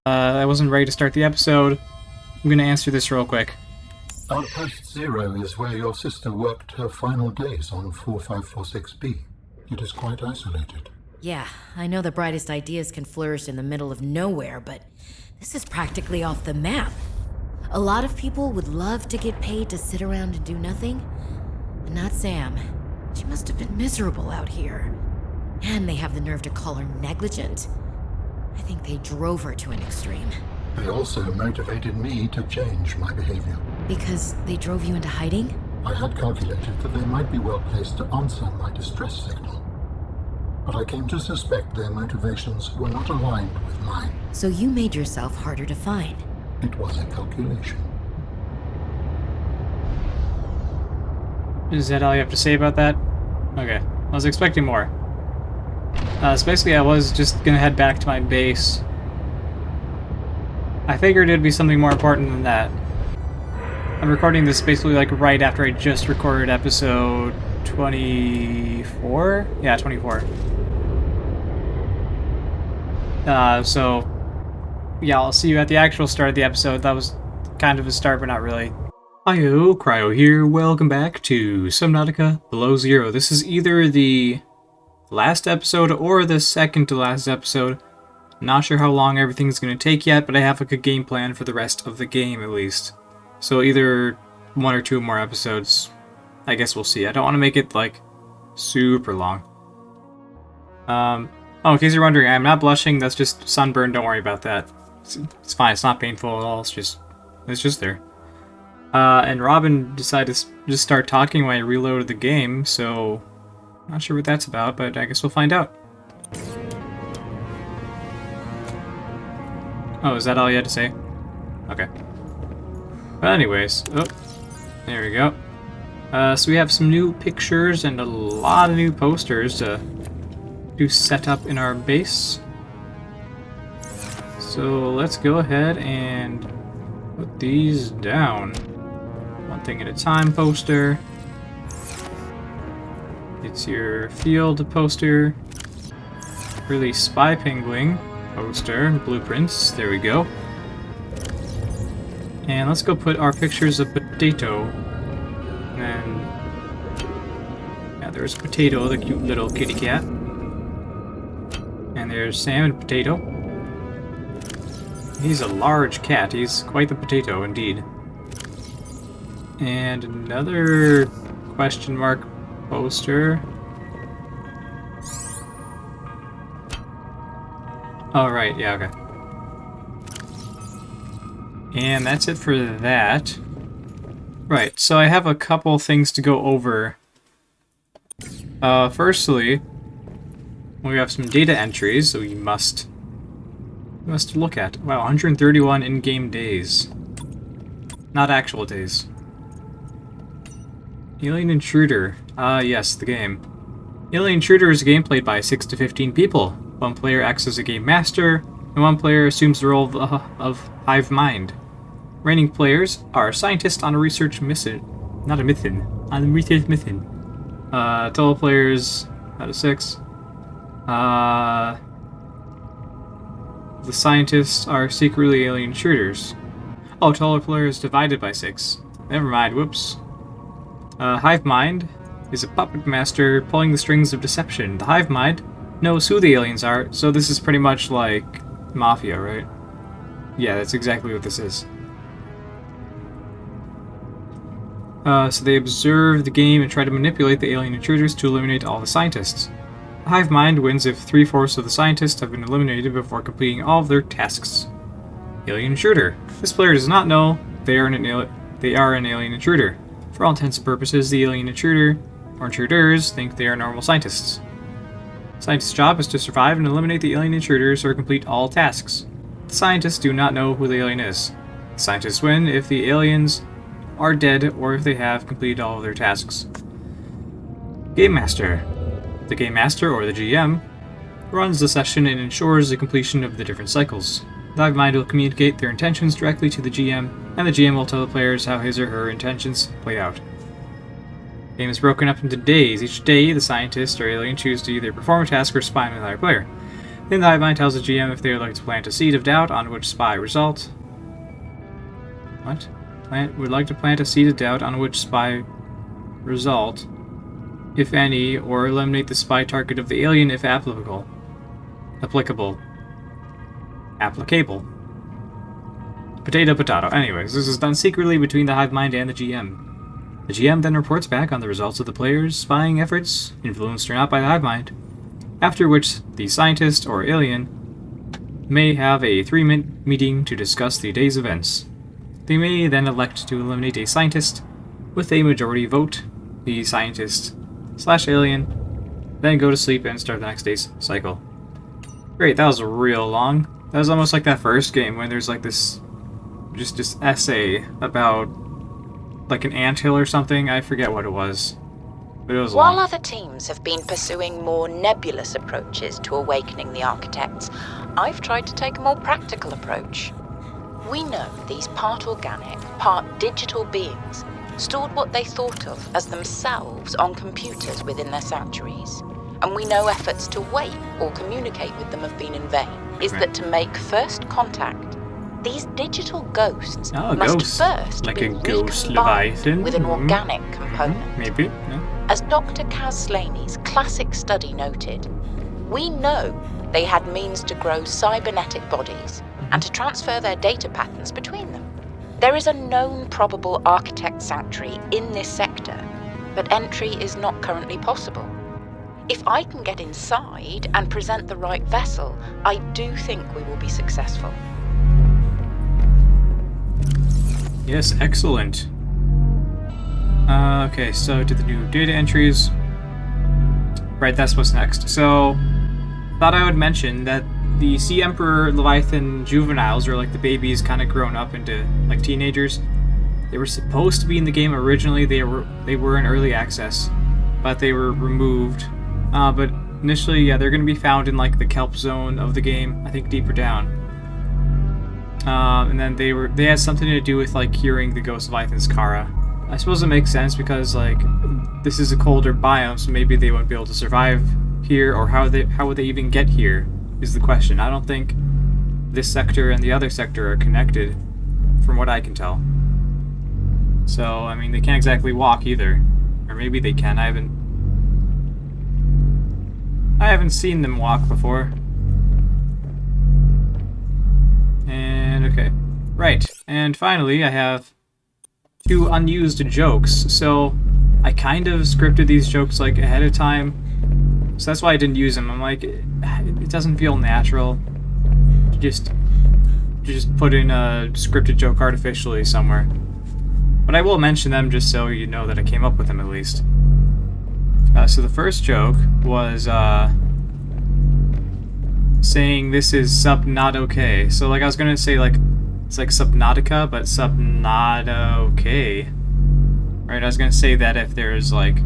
I wasn't ready to start the episode. I'm gonna answer this real quick. Outpost Zero is where your sister worked her final days on 4546B. It is quite isolated. Yeah, I know the brightest ideas can flourish in the middle of nowhere, but this is practically off the map. A lot of people would love to get paid to sit around and do nothing, but not Sam. She must have been miserable out here. And they have the nerve to call her negligent. I think they drove her to an extreme. They also motivated me to change my behavior. Because they drove you into hiding? I had calculated that they might be well placed to answer my distress signal. But I came to suspect their motivations were not aligned with mine. So you made yourself harder to find. It was a calculation. Is that all you have to say about that? Okay, I was expecting more. So basically I was just gonna head back to my base. I figured it'd be something more important than that. I'm recording this basically like right after I just recorded episode 24? Yeah, 24. So yeah, I'll see you at the actual start of the episode. That was kind of a start, but not really. Hiyo, Cryo here. Welcome back to Subnautica Below Zero. This is either the last episode or the second to last episode. Not sure how long everything's going to take yet, but I have like a game plan for the rest of the game at least. So either one or two more episodes. I guess we'll see. I don't want to make it like super long. Oh, in case you're wondering, I'm not blushing. That's just sunburn. Don't worry about that. It's fine. It's not painful at all. It's just there. And Robin decided to just start talking when I reloaded the game, so not sure what that's about, but I guess we'll find out. Oh, is that all you had to say? Okay. But anyways, oh, there we go. So we have some new pictures and a lot of new posters to set up in our base. So let's go ahead and put these down. One thing at a time poster. It's your field poster. Release Spy Penguin poster. Blueprints. There we go. And let's go put our pictures of Potato. And yeah, there's Potato, the cute little kitty cat. And there's Sam and Potato. He's a large cat. He's quite the potato indeed. And another question mark poster. Oh, right. Yeah, okay. And that's it for that. Right, so I have a couple things to go over. Firstly, we have some data entries, so we must look at. Wow, 131 in-game days. Not actual days. Alien Intruder. Yes, the game. Alien Intruder is a game played by 6 to 15 people. One player acts as a game master, and one player assumes the role of Hive Mind. Remaining players are scientists on a research mission. Not a mission. On a research mission. Total players out of 6. The scientists are secretly alien intruders. Oh, total players divided by 6. Never mind, whoops. Hive Mind is a puppet master pulling the strings of deception. The Hive Mind knows who the aliens are, so this is pretty much like Mafia, right? Yeah, that's exactly what this is. So they observe the game and try to manipulate the alien intruders to eliminate all the scientists. The Hive Mind wins if 3/4 of the scientists have been eliminated before completing all of their tasks. Alien Intruder. This player does not know they are an alien intruder. For all intents and purposes, the alien intruder or intruders think they are normal scientists. Scientists' job is to survive and eliminate the alien intruders or complete all tasks. The scientists do not know who the alien is. The scientists win if the aliens are dead or if they have completed all of their tasks. Game Master. The Game Master, or the GM, runs the session and ensures the completion of the different cycles. The Hive Mind will communicate their intentions directly to the GM, and the GM will tell the players how his or her intentions play out. The game is broken up into days. Each day, the scientist or alien chooses to either perform a task or spy on another player. Then the hive mind tells the GM if they would like to plant a seed of doubt on which spy result. What? Would like to plant a seed of doubt on which spy result, if any, or eliminate the spy target of the alien if applicable. Applicable. Potato, potato. Anyways, this is done secretly between the hive mind and the GM. The GM then reports back on the results of the players' spying efforts, influenced or not by the hive mind, after which the scientist or alien may have a 3-minute meeting to discuss the day's events. They may then elect to eliminate a scientist with a majority vote. The scientist/alien then go to sleep and start the next day's cycle. Great, that was real long. That was almost like that first game when there's like this essay about like an anthill or something. I forget what it was, but it was While long. other teams have been pursuing more nebulous approaches to awakening the architects, I've tried to take a more practical approach. We know these part organic, part digital beings stored what they thought of as themselves on computers within their sanctuaries. And we know efforts to wake or communicate with them have been in vain. Is that to make first contact, these digital ghosts must first like be a ghost recombined leviathan with an organic component. Maybe. Yeah. As Dr. Kaz Slaney's classic study noted, we know they had means to grow cybernetic bodies and to transfer their data patterns between them. There is a known probable architect sanctuary in this sector, but entry is not currently possible. If I can get inside and present the right vessel, I do think we will be successful. Yes, excellent. Okay, so to the new data entries. Right, that's what's next. So, thought I would mention that the Sea Emperor Leviathan juveniles, or like the babies kind of grown up into like teenagers, they were supposed to be in the game originally. They were in early access, but they were removed. But initially, yeah, they're going to be found in like the kelp zone of the game, I think deeper down. And then they had something to do with like curing the Ghost Leviathan's Kara. I suppose it makes sense because like this is a colder biome, so maybe they wouldn't be able to survive here, or how would they even get here is the question. I don't think this sector and the other sector are connected, from what I can tell. So I mean, they can't exactly walk either, or maybe they can. I haven't seen them walk before. And okay, right. And finally, I have 2 unused jokes. So I kind of scripted these jokes like ahead of time, so that's why I didn't use them. I'm like, it doesn't feel natural to just put in a scripted joke artificially somewhere. But I will mention them just so you know that I came up with them at least. So the first joke was saying this is Subnautica. So like I was gonna say like it's like Subnautica, but Subnautica. Right? I was gonna say that if there's like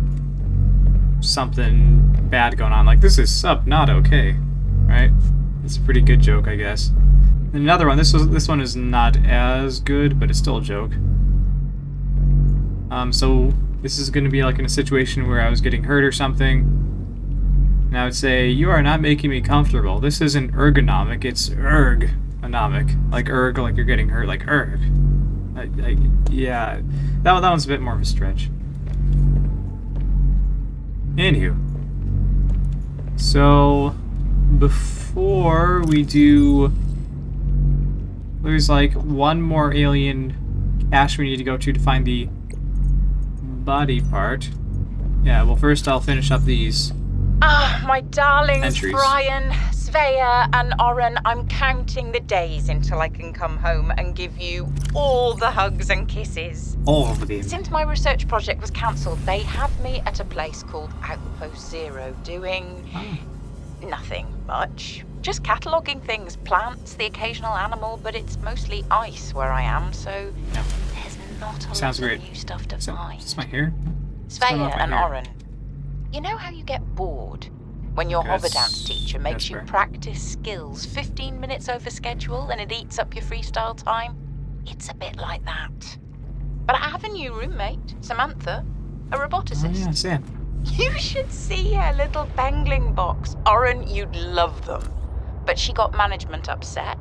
something bad going on, like this is Subnautica, right? It's a pretty good joke, I guess. And another one. This one is not as good, but it's still a joke. So this is gonna be like in a situation where I was getting hurt or something. And I would say, you are not making me comfortable. This isn't ergonomic, it's ergonomic. Like erg, like you're getting hurt, like erg. Yeah, that one's a bit more of a stretch. Anywho. So, before we do... There's like one more alien cache we need to go to find the body part. Yeah, well first I'll finish up these. Ah, my darlings, entries. Brian, Svea, and Oren, I'm counting the days until I can come home and give you all the hugs and kisses. All of them. Since my research project was cancelled, they have me at a place called Outpost Zero, doing nothing much. Just cataloguing things, plants, the occasional animal, but it's mostly ice where I am, so there's not a lot of new stuff to find. Is this my hair? Svea and Oren, you know how you get bored when your hover dance teacher makes you practice skills 15 minutes over schedule and it eats up your freestyle time? It's a bit like that. But I have a new roommate, Samantha, a roboticist. Oh yeah, Sam. You should see her little bangling box. Oren, you'd love them. but she got management upset.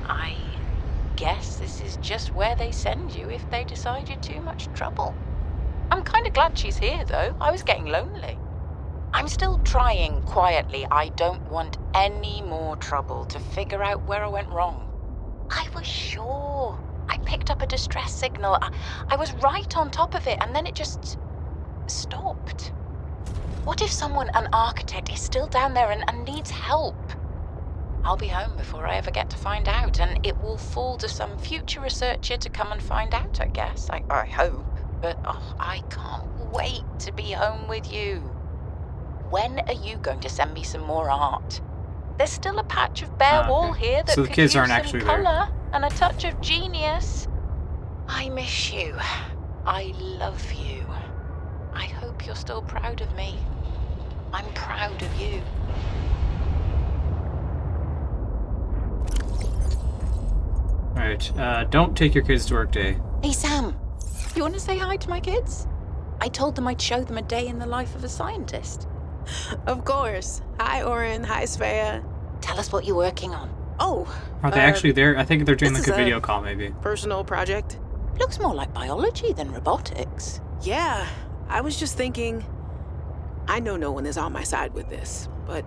I guess this is just where they send you if they decide you're too much trouble. I'm kind of glad she's here, though. I was getting lonely. I'm still trying quietly. I don't want any more trouble to figure out where I went wrong. I was sure. I picked up a distress signal. I was right on top of it, and then it just stopped. What if someone, an architect, is still down there and needs help? I'll be home before I ever get to find out, and it will fall to some future researcher to come and find out, I guess. I hope. But I can't wait to be home with you. When are you going to send me some more art? There's still a patch of bare wall here that so the could kids use aren't some actually color there. and a touch of genius. I miss you. I love you. I hope you're still proud of me. I'm proud of you. Alright, don't take your kids to work day. Hey, Sam. You want to say hi to my kids? I told them I'd show them a day in the life of a scientist. Of course. Hi, Oren. Hi, Svea. Tell us what you're working on. Oh. Are they actually there? I think they're doing this like a is video call, maybe. Personal project. Looks more like biology than robotics. Yeah. I was just thinking, I know no one is on my side with this, but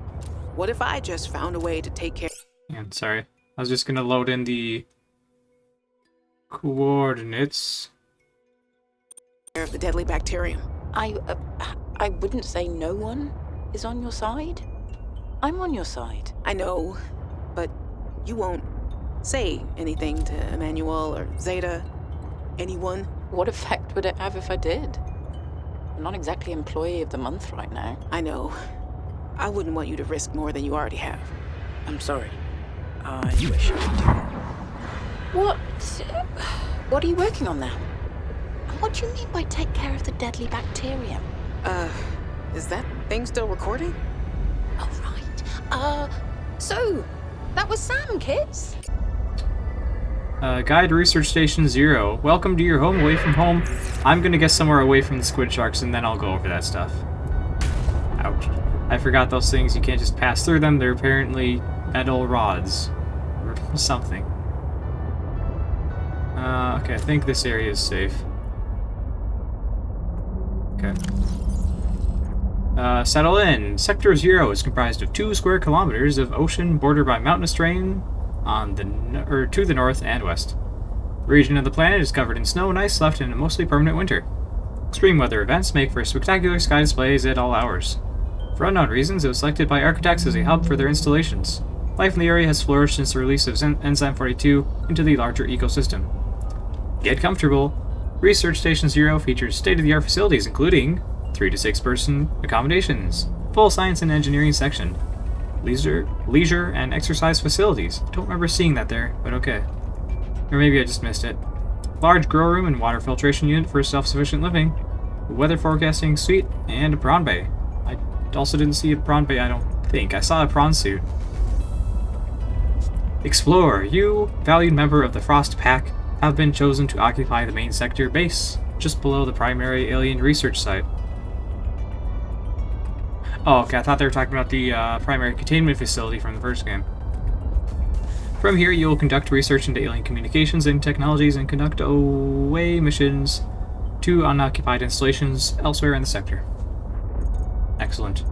what if I just found a way to take care Yeah, sorry. I was just gonna load in the coordinates. of the deadly bacterium? I wouldn't say no one is on your side. I'm on your side. I know, but you won't say anything to Emmanuel or Zeta, anyone? What effect would it have if I did? I'm not exactly employee of the month right now. I know. I wouldn't want you to risk more than you already have. I'm sorry. I wish I could do that. What are you working on now? And what do you mean by take care of the deadly bacterium? Is that thing still recording? Oh, right. So, that was Sam, kids? Guide Research Station 0. Welcome to your home away from home. I'm gonna get somewhere away from the squid sharks and then I'll go over that stuff. Ouch. I forgot those things. You can't just pass through them. They're apparently metal rods. Or something. Okay, I think this area is safe. Okay. Settle in. Sector 0 is comprised of 2 square kilometers of ocean bordered by mountainous terrain on the to the north and west. The region of the planet is covered in snow and ice, left in a mostly permanent winter. Extreme weather events make for spectacular sky displays at all hours. For unknown reasons, it was selected by architects as a hub for their installations. Life in the area has flourished since the release of Enzyme 42 into the larger ecosystem. Get comfortable. Research Station 0 features state-of-the-art facilities including 3 to 6 person accommodations, full science and engineering section, leisure and exercise facilities. Don't remember seeing that there, but okay. Or maybe I just missed it. Large grow room and water filtration unit for self-sufficient living, weather forecasting suite, and a prawn bay. I also didn't see a prawn bay, I don't think. I saw a prawn suit. Explore. You, valued member of the Frost Pack, have been chosen to occupy the main sector base, just below the primary alien research site. Oh, okay, I thought they were talking about the primary containment facility from the first game. From here, you will conduct research into alien communications and technologies and conduct away missions to unoccupied installations elsewhere in the sector. Excellent.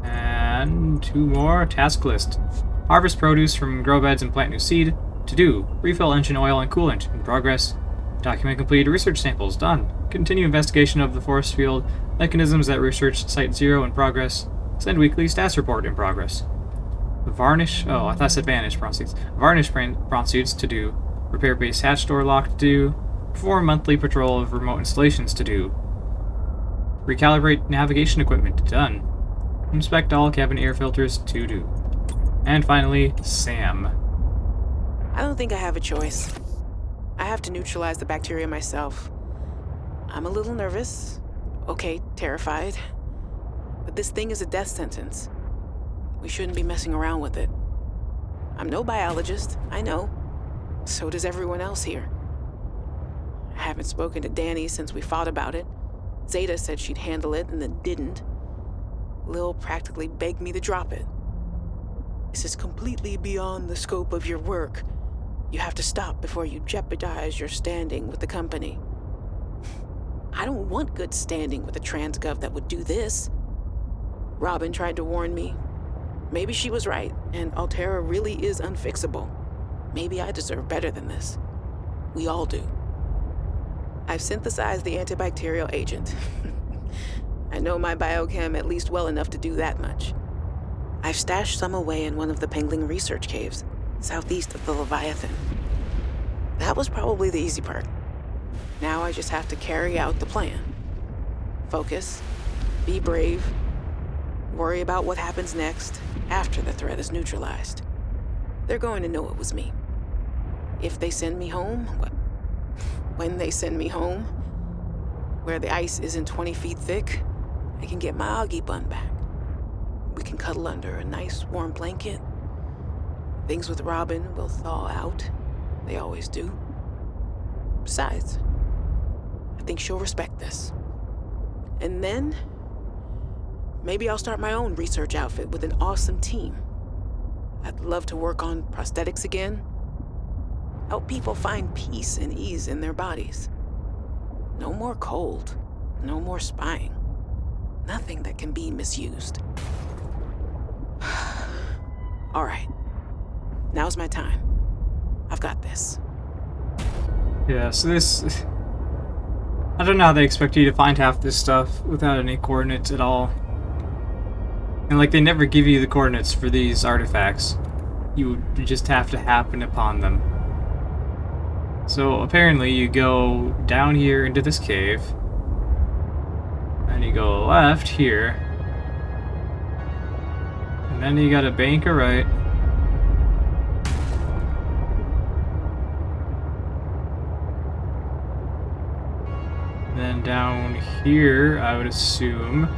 And 2 more. Task list. Harvest produce from grow beds and plant new seed. To do. Refill engine oil and coolant. In progress. Document completed research samples. Done. Continue investigation of the force field mechanisms at Research Site 0 in progress. Send weekly status report in progress. Varnish. Oh, I thought I said vanish prawn suits. Varnish prawn suits to do. Repair base hatch door lock to do. Perform monthly patrol of remote installations to do. Recalibrate navigation equipment. Done. Inspect all cabin air filters to do. And finally, Sam. I don't think I have a choice. I have to neutralize the bacteria myself. I'm a little nervous. Okay, terrified. But this thing is a death sentence. We shouldn't be messing around with it. I'm no biologist, I know. So does everyone else here. I haven't spoken to Danny since we fought about it. Zeta said she'd handle it and then didn't. Lil practically begged me to drop it. This is completely beyond the scope of your work. You have to stop before you jeopardize your standing with the company. I don't want good standing with a transgov that would do this. Robin tried to warn me. Maybe she was right, and Altera really is unfixable. Maybe I deserve better than this. We all do. I've synthesized the antibacterial agent. I know my biochem at least well enough to do that much. I've stashed some away in one of the Pengling research caves, southeast of the Leviathan. That was probably the easy part. Now I just have to carry out the plan. Focus, be brave, worry about what happens next after the threat is neutralized. They're going to know it was me. If they send me home, when they send me home, where the ice isn't 20 feet thick, I can get my Augie bun back. We can cuddle under a nice warm blanket. Things with Robin will thaw out. They always do. Besides, I think she'll respect this. And then, maybe I'll start my own research outfit with an awesome team. I'd love to work on prosthetics again. Help people find peace and ease in their bodies. No more cold. No more spying. Nothing that can be misused. All right. Now's my time. I've got this. Yeah, so this... I don't know how they expect you to find half this stuff without any coordinates at all. And like, they never give you the coordinates for these artifacts. You just have to happen upon them. So apparently you go down here into this cave. And you go left here. And then you gotta bank a right. And then down here, I would assume.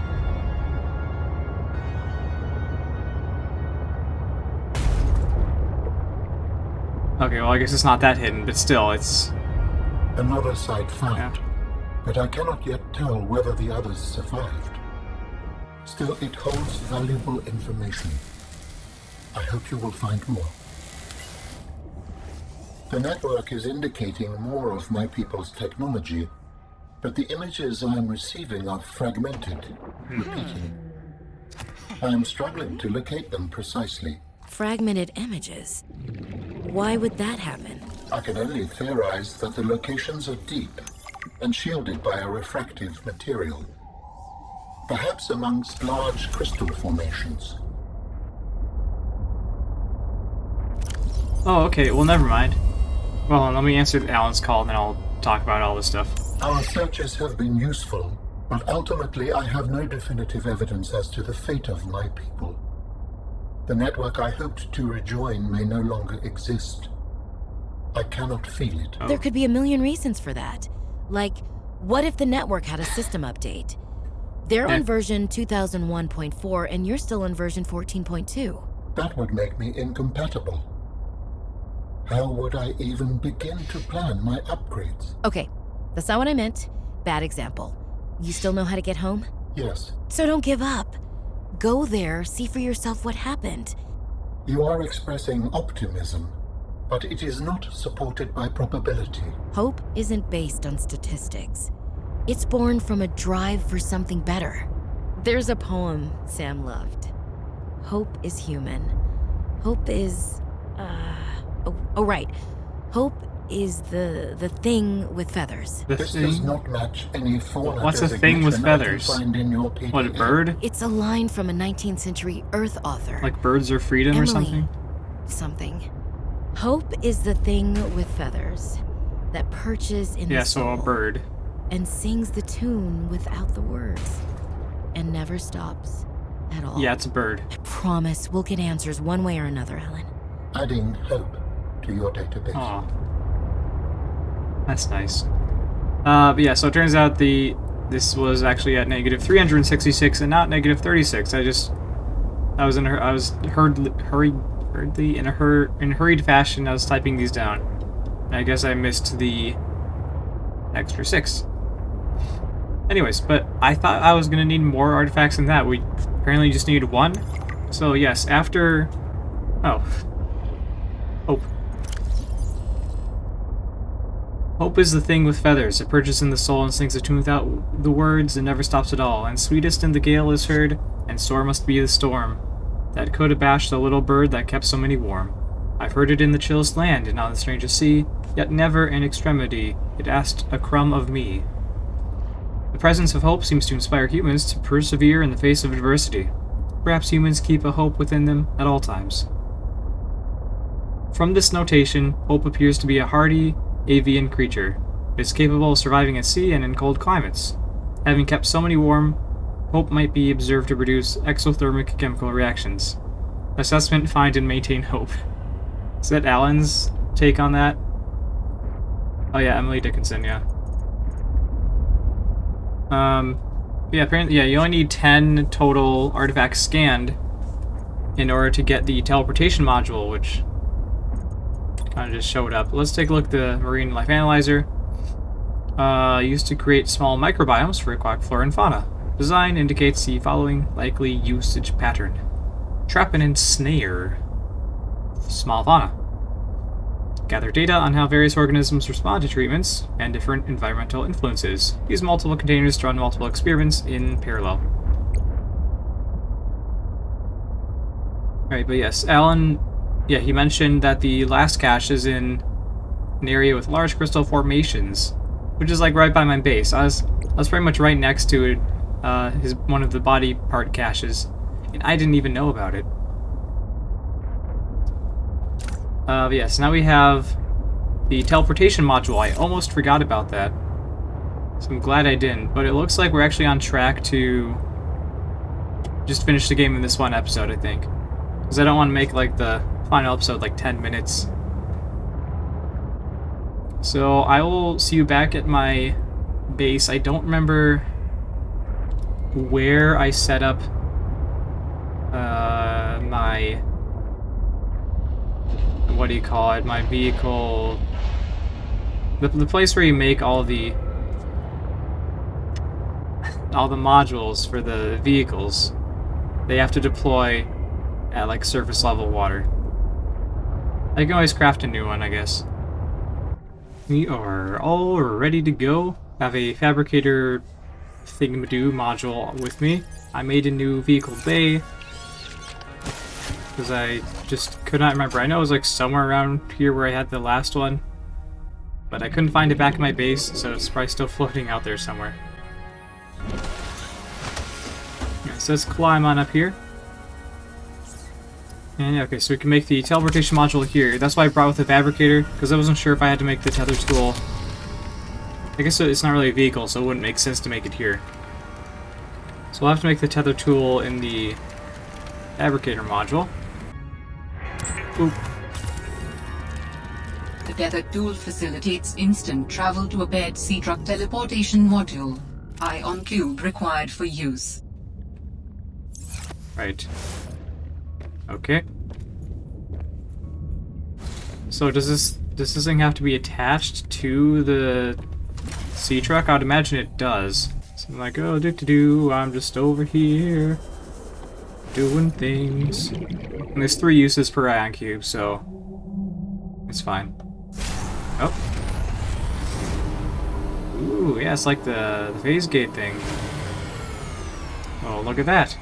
Okay, well I guess it's not that hidden, but still, it's... Another site found, Yeah. but I cannot yet tell whether the others survived. Still, it holds valuable information. I hope you will find more. The network is indicating more of my people's technology, but the images I am receiving are fragmented, repeating. I am struggling to locate them precisely. Fragmented images. Why would that happen? I can only theorize that the locations are deep and shielded by a refractive material. Perhaps amongst large crystal formations. Oh, okay, well never mind. Well, let me answer Alan's call and then I'll talk about all this stuff. Our searches have been useful, but ultimately I have no definitive evidence as to the fate of my people. The network I hoped to rejoin may no longer exist. I cannot feel it. There could be a million reasons for that. Like, what if the network had a system update? They're on version 2001.4 and you're still on version 14.2. That would make me incompatible. How would I even begin to plan my upgrades? Okay, that's not what I meant. Bad example. You still know how to get home? Yes, So don't give up. Go there, see for yourself what happened. you are expressing optimism, but it is not supported by probability. Hope isn't based on statistics. It's born from a drive for something better. There's a poem Sam loved. Hope is human. Hope is... Oh, right. Hope is the thing with feathers. The This does thing? not match any fauna What's a thing with designation I can feathers? find in your PDA. What, a bird? It's a line from a 19th century Earth author. Like birds are freedom or Emily. something? Something. Hope is the thing with feathers that perches in Yeah, the so a soul bird. and sings the tune without the words and never stops at all. Yeah, it's a bird. I promise we'll get answers one way or another, Ellen. Adding hope to your database. Aw. That's nice. But yeah, so it turns out this was actually at negative 366 and not negative 36. I was hurriedly in hurried fashion. I was typing these down. And I guess I missed the extra 6. Anyways, but I thought I was gonna need more artifacts than that. We apparently just need 1. So yes, after Oh. Hope. Hope is the thing with feathers. It perches in the soul and sings a tune without the words and never stops at all. And sweetest in the gale is heard, and sore must be the storm that could abash the little bird that kept so many warm. I've heard it in the chillest land and on the strangest sea, yet never in extremity it asked a crumb of me. The presence of hope seems to inspire humans to persevere in the face of adversity. Perhaps humans keep a hope within them at all times. From this notation, hope appears to be a hardy, avian creature. It is capable of surviving at sea and in cold climates. Having kept so many warm, hope might be observed to produce exothermic chemical reactions. Assessment: find and maintain hope. Is that Alan's take on that? Oh yeah, Emily Dickinson, yeah. Yeah, apparently, yeah, you only need 10 total artifacts scanned in order to get the teleportation module, which kind of just showed up. Let's take a look at the Marine Life Analyzer. Used to create small microbiomes for aquatic flora and fauna. Design indicates the following likely usage pattern. Trap and ensnare small fauna. Gather data on how various organisms respond to treatments and different environmental influences. Use multiple containers to run multiple experiments in parallel. Alright, but yes, Alan, yeah, he mentioned that the last cache is in an area with large crystal formations, which is like right by my base. I was pretty much right next to it, one of the body part caches, and I didn't even know about it. Yes, now we have the teleportation module. I almost forgot about that, so I'm glad I didn't. But it looks like we're actually on track to just finish the game in this one episode, I think. Because I don't want to make like the final episode like 10 minutes. So I will see you back at my base. I don't remember where I set up my... what do you call it? My vehicle... The place where you make all the modules for the vehicles. They have to deploy at like surface level water. I can always craft a new one, I guess. We are all ready to go. I have a fabricator thingamadoo module with me. I made a new vehicle bay because I just could not remember. I know it was like somewhere around here where I had the last one, but I couldn't find it back at my base, so it's probably still floating out there somewhere. Yeah, so let's climb on up here. And yeah, okay, so we can make the teleportation module here. That's why I brought with the fabricator, because I wasn't sure if I had to make the tether tool. I guess it's not really a vehicle, so it wouldn't make sense to make it here. So we'll have to make the tether tool in the fabricator module. Oop. The tether tool facilitates instant travel to a paired sea truck teleportation module. Ion cube required for use. Right. Okay. So does this thing have to be attached to the sea truck? I would imagine it does. So I'm like, oh, I'm just over here doing things. And there's 3 uses per ion cube, so it's fine. Oh. Ooh, yeah, it's like the phase gate thing. Oh, look at that.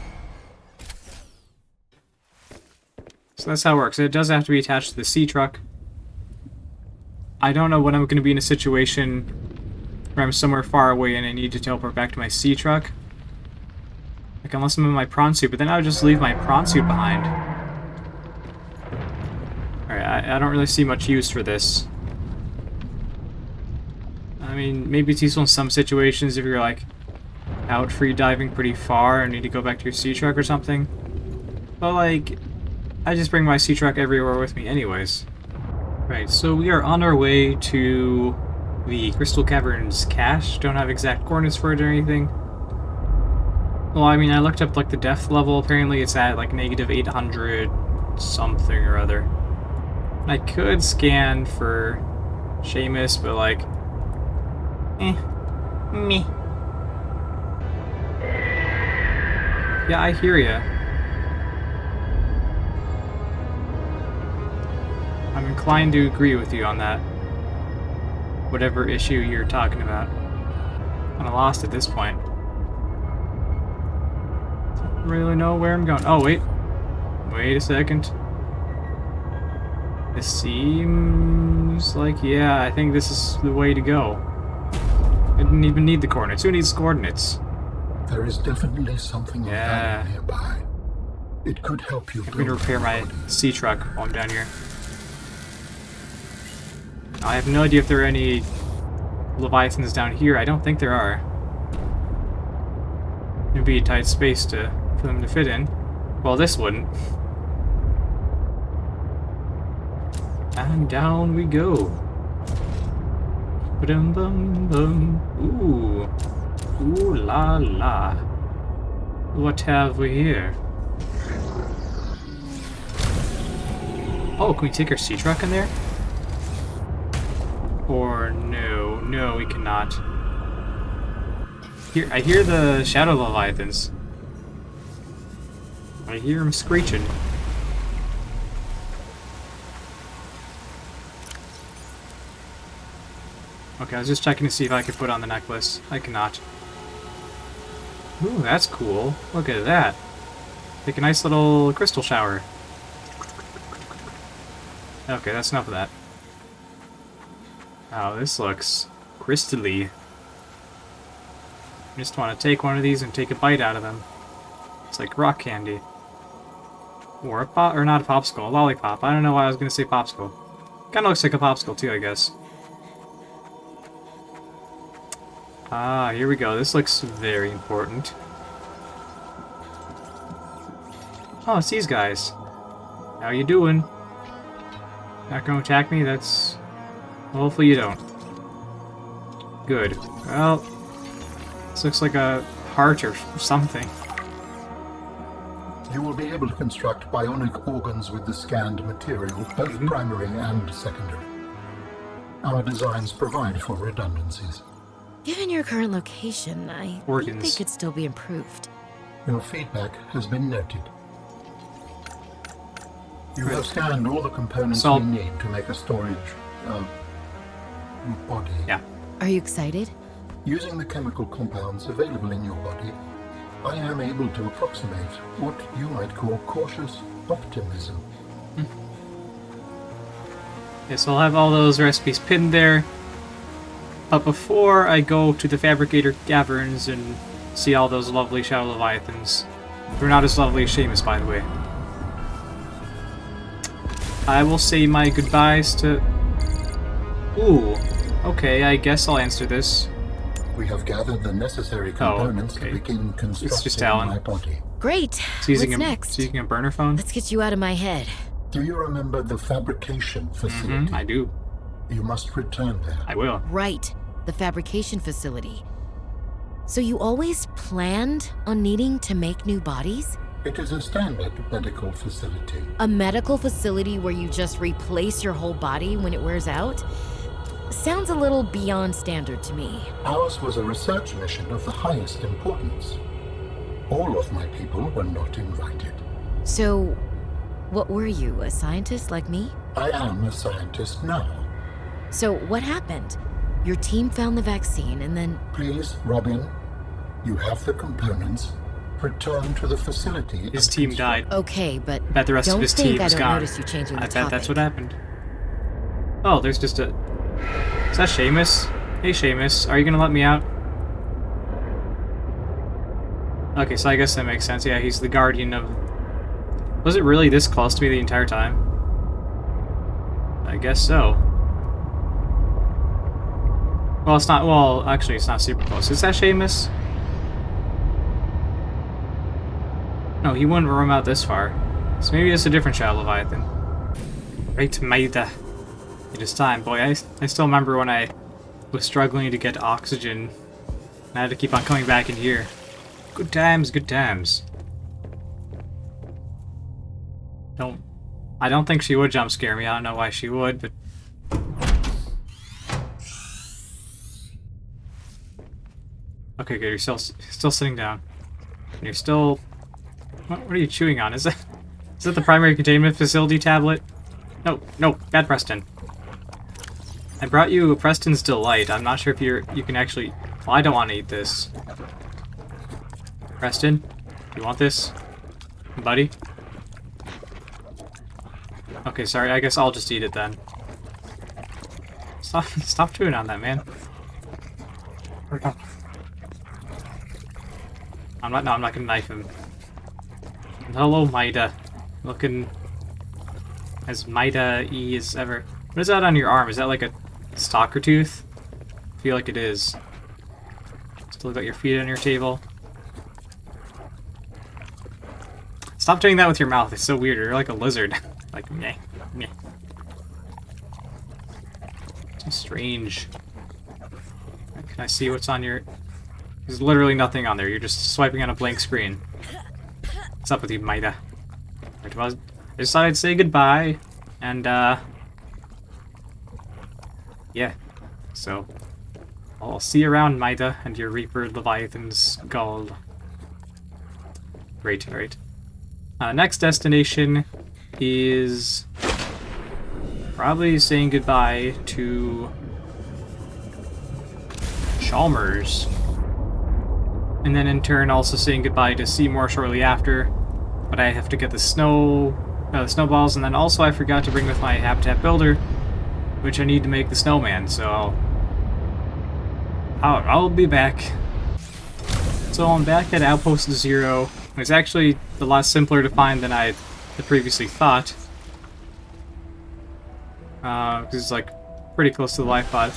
So that's how it works. It does have to be attached to the sea truck. I don't know when I'm going to be in a situation where I'm somewhere far away and I need to teleport back to my sea truck. Like, unless I'm in my prawn suit, but then I would just leave my prawn suit behind. Alright, I don't really see much use for this. I mean, maybe it's useful in some situations if you're, like, out free diving pretty far and need to go back to your sea truck or something. But, like, I just bring my sea truck everywhere with me anyways. Right, so we are on our way to the Crystal Caverns cache. Don't have exact coordinates for it or anything. Well, I mean, I looked up, like, the depth level. Apparently it's at, like, negative 800 something or other. I could scan for Seamus, but, like, meh. Yeah, I hear ya. inclined to agree with you on that. Whatever issue you're talking about. Kinda lost at this point. Don't really know where I'm going. Oh, wait. Wait a second. This seems like, yeah, I think this is the way to go. I didn't even need the coordinates. Who needs coordinates? There is definitely something of Yeah. value nearby. It could help you. I'm going to repair my sea truck while I'm down here. I have no idea if there are any Leviathans down here. I don't think there are. It'd be a tight space for them to fit in. Well, this wouldn't. And down we go. Ba-dum-bum-bum. Ooh. Ooh la la. What have we here? Oh, can we take our sea truck in there? Or no, no, we cannot. Here, I hear the shadow leviathans. I hear them screeching. Okay, I was just checking to see if I could put on the necklace. I cannot. Ooh, that's cool. Look at that. Take a nice little crystal shower. Okay, that's enough of that. Oh, this looks crystally. I just want to take one of these and take a bite out of them. It's like rock candy. Or a pop, or not a popsicle, a lollipop. I don't know why I was going to say popsicle. Kind of looks like a popsicle too, I guess. Ah, here we go. This looks very important. Oh, it's these guys. How you doing? Not gonna attack me? That's... Well, hopefully you don't. Good. Well, this looks like a heart or something. You will be able to construct bionic organs with the scanned material, both primary and secondary. Our designs provide for redundancies. Given your current location, I think Organs. they could still be improved. Your feedback has been noted. You have scanned all the components So- we need to make a storage body. Yeah. Are you excited? Using the chemical compounds available in your body, I am able to approximate what you might call cautious optimism. Okay, so I'll have all those recipes pinned there. But before I go to the Fabricator Caverns and see all those lovely Shadow Leviathans, they're not as lovely as Seamus, by the way. I will say my goodbyes to... Ooh, okay, I guess I'll answer this. We have gathered the necessary components okay. to begin constructing Alan. my body. Great. It's using What's a, next? it's using a burner phone? Let's get you out of my head. Do you remember the fabrication facility? I do. You must return there. I will. Right. The fabrication facility. So you always planned on needing to make new bodies? It is a standard medical facility. A medical facility where you just replace your whole body when it wears out? Sounds a little beyond standard to me. Ours was a research mission of the highest importance. All of my people were not invited. So, what were you, a scientist like me? I am a scientist now. So, what happened? Your team found the vaccine and then... Please, Robin, you have the components. Return to the facility. His and team construct- died. Okay, but I bet the rest don't of his think team I is don't gone. notice you changing the I bet that's topic. what happened. Oh, there's just a... Is that Seamus? Hey, Seamus, are you gonna let me out? Okay, so I guess that makes sense. Yeah, he's the guardian of... Was it really this close to me the entire time? I guess so. Well, it's not... Well, actually, it's not super close. Is that Seamus? No, he wouldn't roam out this far. So maybe it's a different Shadow Leviathan. Right, Maida. It is time. Boy, I still remember when I was struggling to get oxygen. I had to keep on coming back in here. Good times, good times. I don't think she would jump scare me. I don't know why she would, but... Okay, good. You're still sitting down. And you're still... What are you chewing on? Is that the primary containment facility tablet? No, no, bad Preston. I brought you a Preston's Delight. I'm not sure if you can actually... Well, I don't want to eat this. Preston, do you want this? Buddy? Okay, sorry, I guess I'll just eat it then. Stop chewing on that, man. I'm not gonna knife him. Hello, Maida. Looking as Maida-y as ever. What is that on your arm? Is that like a stalker tooth? I feel like it is. Still got your feet on your table. Stop doing that with your mouth. It's so weird. You're like a lizard. Like, meh, meh. So strange. Can I see what's on your... There's literally nothing on there. You're just swiping on a blank screen. What's up with you, Maida? I just thought I'd say goodbye. And, yeah. So, I'll see you around, Maida, and your Reaper Leviathan's Gull. Great, alright. Next destination is probably saying goodbye to Chalmers. And then in turn also saying goodbye to Seymour shortly after. But I have to get the snowballs, and then also I forgot to bring with my habitat builder, which I need to make the snowman, so I'll be back. So I'm back at Outpost 0. It's actually a lot simpler to find than I had previously thought. Because it's like pretty close to the life pod.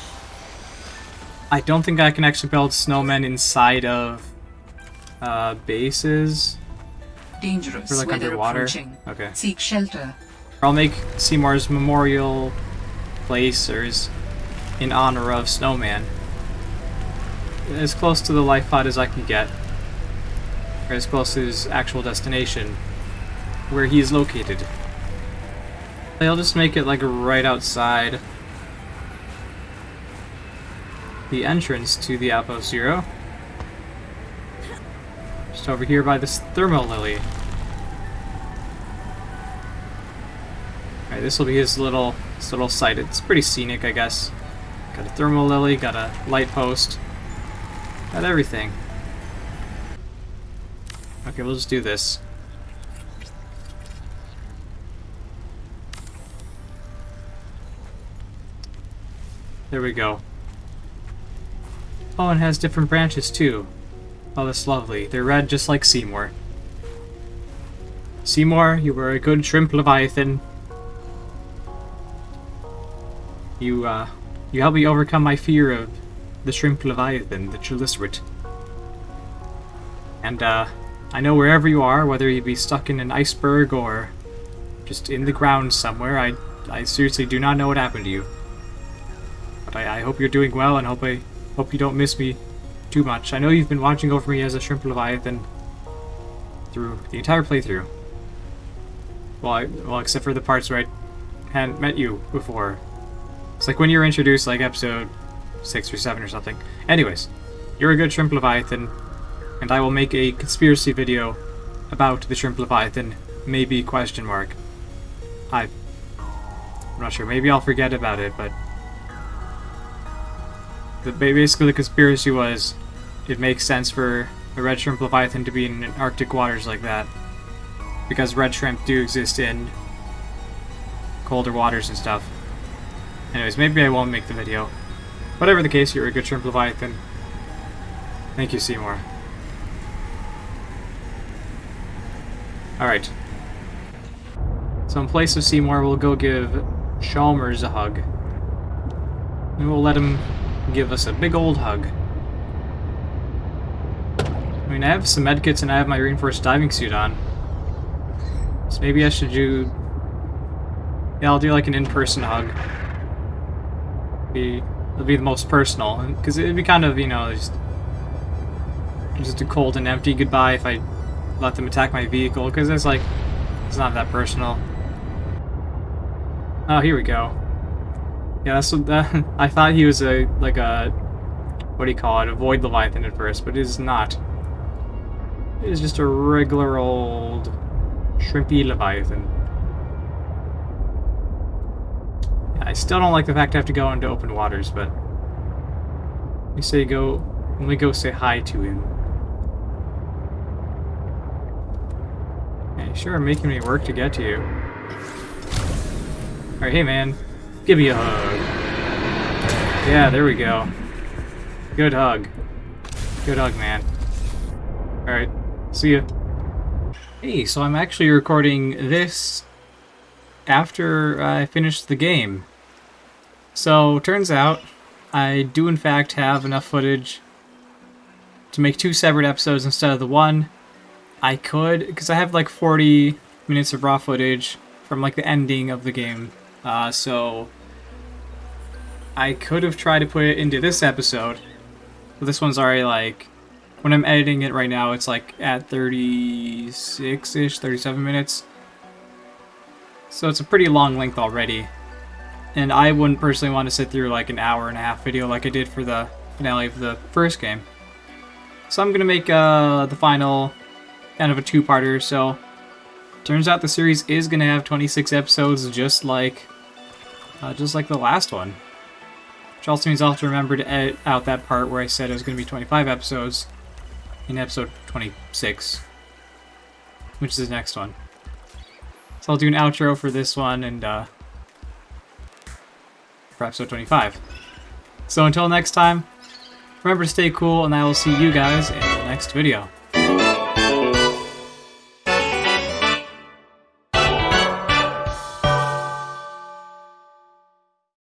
I don't think I can actually build snowmen inside of bases. Dangerous Or like weather underwater. approaching. Okay. Seek shelter. I'll make Seymour's memorial placers in honor of Snowman. As close to the life pod as I can get. Or as close to his actual destination, where he is located. I'll just make it like right outside the entrance to the Outpost 0. Just over here by this thermal lily. Alright, this will be his little site. It's pretty scenic, I guess. Got a thermal lily, got a light post, got everything. Okay, we'll just do this. There we go. Oh, and it has different branches too. Oh, that's lovely. They're red just like Seymour. Seymour, you were a good shrimp leviathan. You helped me overcome my fear of the shrimp leviathan, the Chelisrit. And, I know wherever you are, whether you be stuck in an iceberg or just in the ground somewhere, I seriously do not know what happened to you. But I hope you're doing well, and hope you don't miss me too much. I know you've been watching over me as a shrimp leviathan through the entire playthrough. Well, except for the parts where I hadn't met you before. It's like when you were introduced, like episode 6 or 7 or something. Anyways, you're a good shrimp leviathan, and I will make a conspiracy video about the shrimp leviathan, maybe question mark. I'm not sure, maybe I'll forget about it, but basically the conspiracy was it makes sense for a red shrimp leviathan to be in Arctic waters like that, because red shrimp do exist in colder waters and stuff. Anyways, maybe I won't make the video. Whatever the case, you're a good shrimp leviathan. Thank you, Seymour. Alright. So in place of Seymour, we'll go give Chalmers a hug. And we'll let him give us a big old hug. I mean, I have some medkits and I have my reinforced diving suit on. So maybe I should do... Yeah, I'll do like an in-person hug. It'll be the most personal. Because it'd be kind of, you know, just a cold and empty goodbye if I let them attack my vehicle. Because it's like, it's not that personal. Oh, here we go. Yeah, that's what I thought he was like a, what do you call it, a void leviathan at first, but it is not. It is just a regular old shrimpy leviathan. I still don't like the fact I have to go into open waters, but you say go. Let me go say hi to him. Hey, sure, making me work to get to you. Alright, hey man, give me a hug. Yeah, there we go. Good hug. Good hug, man. Alright, see ya. Hey, so I'm actually recording this after I finished the game. So, turns out, I do in fact have enough footage to make 2 separate episodes instead of the one. I could, because I have like 40 minutes of raw footage from like the ending of the game. So I could have tried to put it into this episode. But this one's already like, when I'm editing it right now, it's like at 36-ish, 37 minutes. So it's a pretty long length already. And I wouldn't personally want to sit through like an hour and a half video like I did for the finale of the first game. So I'm going to make the final kind of a two-parter. So turns out the series is going to have 26 episodes just like the last one. Which also means I'll have to remember to edit out that part where I said it was going to be 25 episodes in episode 26, which is the next one. So I'll do an outro for this one and for episode 25. So until next time, remember to stay cool, and I will see you guys in the next video.